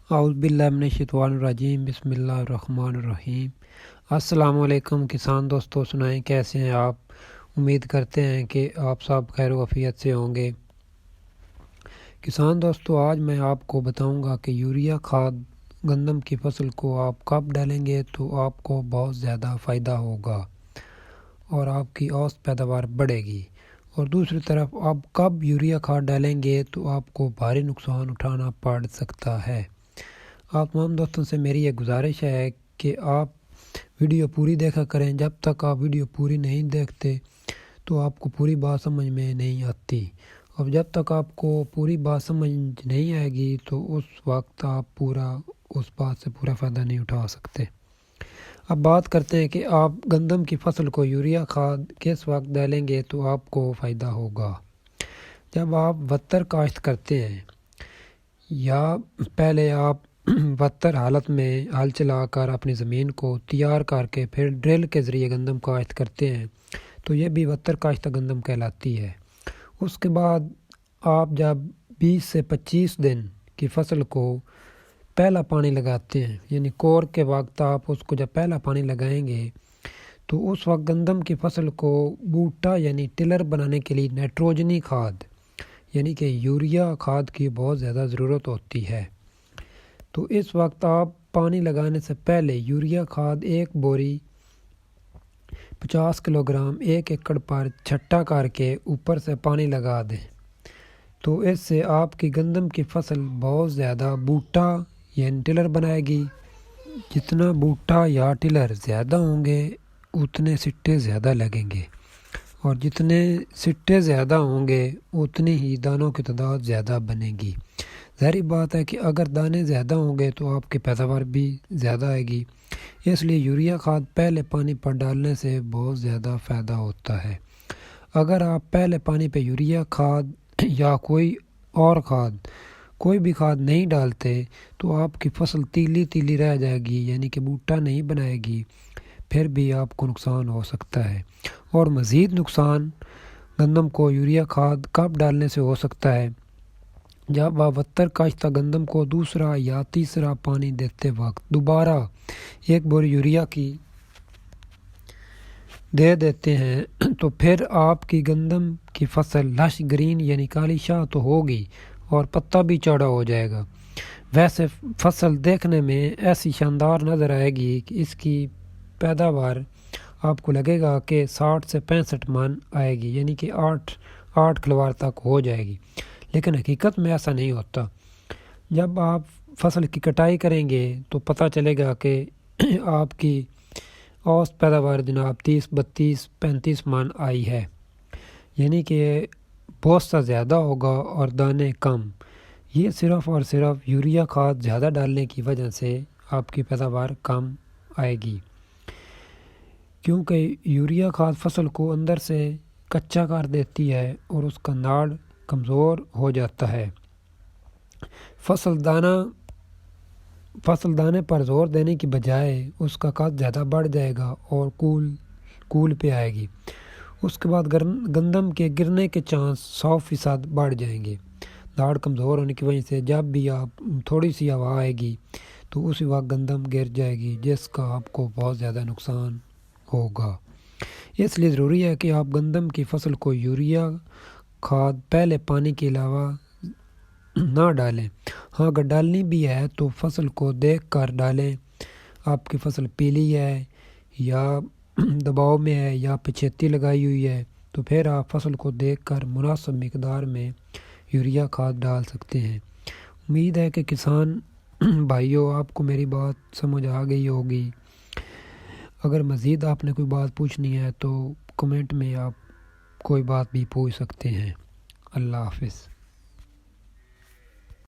اعوذ باللہ من الشیطان الرجیم، بسم اللہ الرحمن الرحیم۔ السلام علیکم کسان دوستو، سنائیں کیسے ہیں آپ؟ امید کرتے ہیں کہ آپ سب خیر و عافیت سے ہوں گے۔ کسان دوستو، آج میں آپ کو بتاؤں گا کہ یوریا کھاد گندم کی فصل کو آپ کب ڈالیں گے تو آپ کو بہت زیادہ فائدہ ہوگا اور آپ کی اوسط پیداوار بڑھے گی، اور دوسری طرف آپ کب یوریا کھاد ڈالیں گے تو آپ کو بھاری نقصان اٹھانا پڑ سکتا ہے۔ آپ تمام دوستوں سے میری یہ گزارش ہے کہ آپ ویڈیو پوری دیکھا کریں۔ جب تک آپ ویڈیو پوری نہیں دیکھتے تو آپ کو پوری بات سمجھ میں نہیں آتی، اور جب تک آپ کو پوری بات سمجھ نہیں آئے گی تو اس وقت آپ اس بات سے پورا فائدہ نہیں اٹھا سکتے۔ اب بات کرتے ہیں کہ آپ گندم کی فصل کو یوریا کھاد کس وقت ڈالیں گے تو آپ کو فائدہ ہوگا۔ جب آپ بتر کاشت کرتے ہیں یا پہلے آپ بدتر حالت میں ہل چلا کر اپنی زمین کو تیار کر کے پھر ڈرل کے ذریعے گندم کاشت کرتے ہیں تو یہ بھی بدتر کاشتہ گندم کہلاتی ہے۔ اس کے بعد آپ جب 20 سے 25 دن کی فصل کو پہلا پانی لگاتے ہیں، یعنی کور کے وقت آپ اس کو جب پہلا پانی لگائیں گے تو اس وقت گندم کی فصل کو بوٹا یعنی ٹلر بنانے کے لیے نائٹروجنی کھاد یعنی کہ یوریا کھاد کی بہت زیادہ ضرورت ہوتی ہے۔ تو اس وقت آپ پانی لگانے سے پہلے یوریا کھاد ایک بوری 50 کلو گرام 1 ایکڑ پر چھٹا کر کے اوپر سے پانی لگا دیں، تو اس سے آپ کی گندم کی فصل بہت زیادہ بوٹا یعنی ٹلر بنائے گی۔ جتنا بوٹا یا ٹلر زیادہ ہوں گے اتنے سٹے زیادہ لگیں گے، اور جتنے سٹے زیادہ ہوں گے اتنی ہی دانوں کی تعداد زیادہ بنے گی۔ ظاہری بات ہے کہ اگر دانے زیادہ ہوں گے تو آپ کی پیداوار بھی زیادہ آئے گی، اس لیے یوریا کھاد پہلے پانی پر ڈالنے سے بہت زیادہ فائدہ ہوتا ہے۔ اگر آپ پہلے پانی پہ یوریا کھاد یا کوئی بھی کھاد نہیں ڈالتے تو آپ کی فصل تیلی تیلی رہ جائے گی، یعنی کہ بوٹا نہیں بنائے گی، پھر بھی آپ کو نقصان ہو سکتا ہے۔ اور مزید نقصان گندم کو یوریا کھاد کب ڈالنے سے ہو سکتا ہے؟ جب آپ بدتر کاشتہ گندم کو دوسرا یا تیسرا پانی دیتے وقت دوبارہ ایک بوری یوریا کی دے دیتے ہیں تو پھر آپ کی گندم کی فصل لش گرین یعنی کالی شاہ تو ہوگی اور پتا بھی چوڑا ہو جائے گا۔ ویسے فصل دیکھنے میں ایسی شاندار نظر آئے گی کہ اس کی پیداوار آپ کو لگے گا کہ 60 سے 65 من آئے گی، یعنی کہ 8 کلوار تک ہو جائے گی، لیکن حقیقت میں ایسا نہیں ہوتا۔ جب آپ فصل کی کٹائی کریں گے تو پتہ چلے گا کہ آپ کی اوسط پیداوار جناب 30 32 35 من آئی ہے، یعنی کہ بوسہ زیادہ ہوگا اور دانے کم۔ یہ صرف اور صرف یوریا کھاد زیادہ ڈالنے کی وجہ سے آپ کی پیداوار کم آئے گی، کیونکہ یوریا کھاد فصل کو اندر سے کچا کر دیتی ہے اور اس کا ناڑ کمزور ہو جاتا ہے۔ فصل دانے پر زور دینے کی بجائے اس کا قد زیادہ بڑھ جائے گا اور کول پہ آئے گی۔ اس کے بعد گندم کے گرنے کے چانس 100% بڑھ جائیں گے۔ ناڑ کمزور ہونے کی وجہ سے جب بھی آپ تھوڑی سی ہوا آئے گی تو اسی وقت گندم گر جائے گی، جس کا آپ کو بہت زیادہ نقصان ہوگا۔ اس لیے ضروری ہے کہ آپ گندم کی فصل کو یوریا کھاد پہلے پانی کے علاوہ نہ ڈالیں۔ ہاں، اگر ڈالنی بھی ہے تو فصل کو دیکھ کر ڈالیں، آپ کی فصل پیلی ہے یا دباؤ میں ہے یا پچھیتی لگائی ہوئی ہے تو پھر آپ فصل کو دیکھ کر مناسب مقدار میں یوریا کھاد ڈال سکتے ہیں۔ امید ہے کہ کسان بھائیوں آپ کو میری بات سمجھ آ گئی ہوگی۔ اگر مزید آپ نے کوئی بات پوچھنی ہے تو کمنٹ میں آپ کوئی بات بھی پوچھ سکتے ہیں۔ اللہ حافظ۔